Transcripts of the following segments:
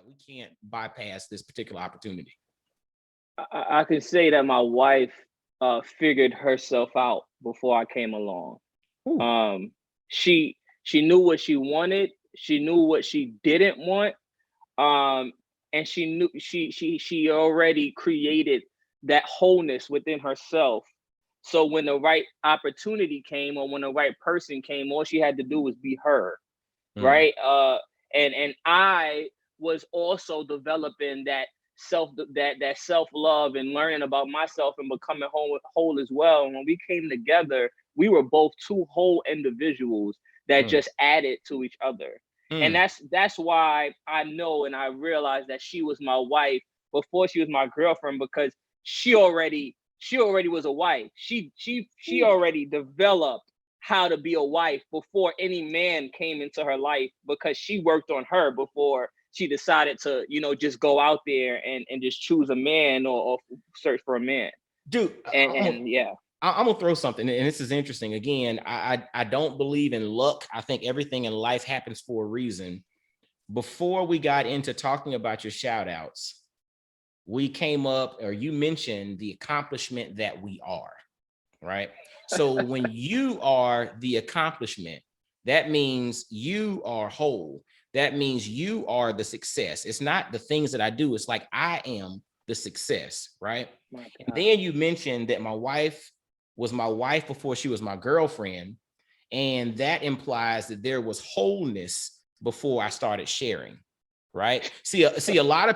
we can't bypass this particular opportunity? I can say that my wife figured herself out before I came along. Ooh. Um, she knew what she wanted. She knew what she didn't want. Um, and she already created that wholeness within herself. So when the right opportunity came, or when the right person came, all she had to do was be her, Mm, right? And I was also developing that self love and learning about myself and becoming whole as well. And when we came together, we were both two whole individuals that mm, just added to each other. And mm, that's why I know and I realized that she was my wife before she was my girlfriend, because she already was a wife. She already developed how to be a wife before any man came into her life, because she worked on her before she decided to, just go out there and just choose a man, or search for a man. dude, And yeah. I'm gonna throw something, and this is interesting. Again, I don't believe in luck. I think everything in life happens for a reason. Before we got into talking about your shout outs, we came up, or you mentioned the accomplishment that we are, right? So when you are the accomplishment, that means you are whole. That means you are the success. It's not the things that I do. It's like I am the success, right? My And God. then you mentioned that my wife was my wife before she was my girlfriend. And that implies that there was wholeness before I started sharing, right? See, a lot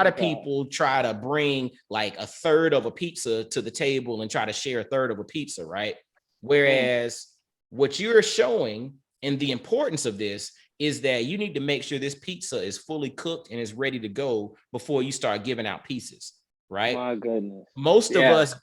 My of God. people try to bring like a third of a pizza to the table and try to share a third of a pizza, right? Mm, Whereas what you're showing and the importance of this is that you need to make sure this pizza is fully cooked and is ready to go before you start giving out pieces, right? my goodness. Most of Yeah. us,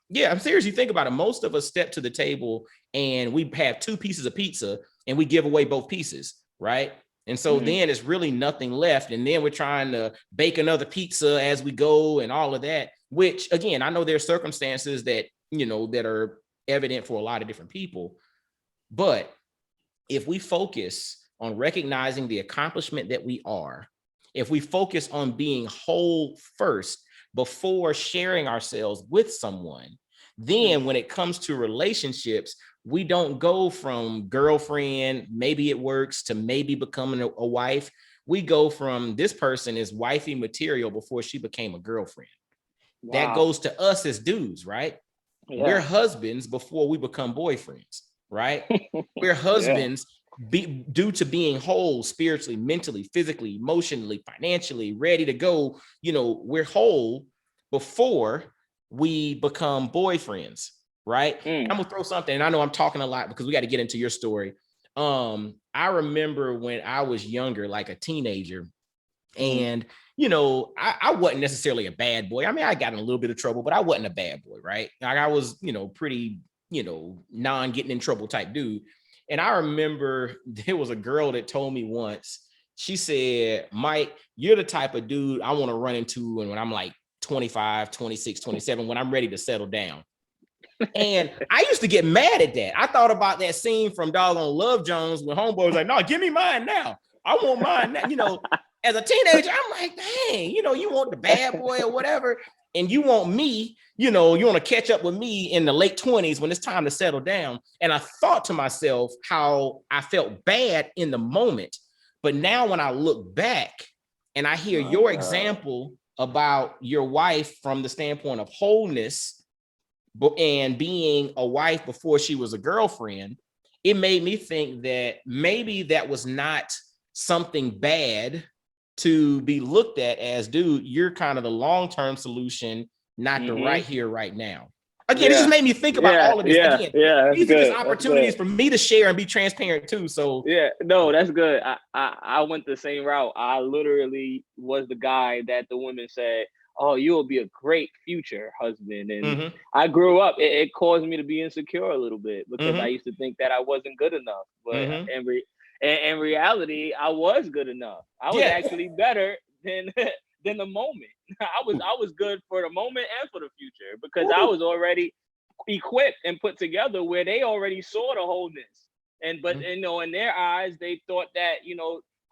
yeah, I'm serious. You think about it. Most of us step to the table and we have two pieces of pizza and we give away both pieces, right? And so Hmm. then it's really nothing left. And then we're trying to bake another pizza as we go and all of that, which again, I know there's circumstances that, that are evident for a lot of different people. But if we focus on recognizing the accomplishment that we are, if we focus on being whole first before sharing ourselves with someone, then Mm, when it comes to relationships, we don't go from girlfriend, maybe it works, to maybe becoming a wife. We go from this person is wifey material before she became a girlfriend. That wow. goes to us as dudes, right? We're Yeah. husbands before we become boyfriends, right? We're Yeah. husbands due to being whole spiritually, mentally, physically, emotionally, financially, ready to go. We're whole before we become boyfriends, right? Mm, I'm gonna throw something, and I know I'm talking a lot because we got to get into your story. I remember when I was younger, like a teenager, mm, and I wasn't necessarily a bad boy. I mean, I got in a little bit of trouble, but I wasn't a bad boy, right? Like I was, pretty, non getting in trouble type dude. And I remember there was a girl that told me once, she said, Mike, you're the type of dude I want to run into. And when I'm like 25, 26, 27, when I'm ready to settle down. And I used to get mad at that. I thought about that scene from Doggone Love Jones when Homeboy was like, no, give me mine now. I want mine now. As a teenager, I'm like, dang, you want the bad boy or whatever. And you want me, you want to catch up with me in the late 20s when it's time to settle down. And I thought to myself how I felt bad in the moment. But now when I look back and I hear my your God. example about your wife from the standpoint of wholeness and being a wife before she was a girlfriend, it made me think that maybe that was not something bad to be looked at as, dude, you're kind of the long-term solution, not the right Mm-hmm. here, right now. Again, it just Yeah. made me think about Yeah. all of this. Yeah. Again, Yeah. That's these are just good. That's good. opportunities for me to share and be transparent too. So, Yeah, no, that's good. I went the same route. I literally was the guy that the women said, "Oh, you'll be a great future husband." And mhm, I grew up. It caused me to be insecure a little bit because I mhm, used to think that I wasn't good enough. But mhm. in reality, I was good enough. I was Yeah. actually better than than the moment. I was good for the moment and for the future because I Woo. was already equipped and put together where they already saw the wholeness. And but Mhm. in their eyes, they thought that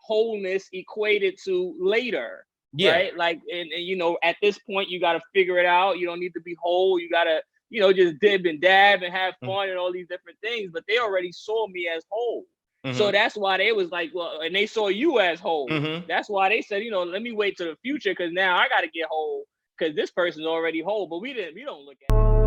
wholeness equated to later. Yeah. Right? Like, and you know, at this point, you got to figure it out. You don't need to be whole. You got to, you know, just dib and dab and have fun and all these different things. But they already saw me as whole. So that's why they was like, well, and they saw you as whole. That's why they said, you know, let me wait to the future, because now I got to get whole because this person's already whole. But we don't look at it.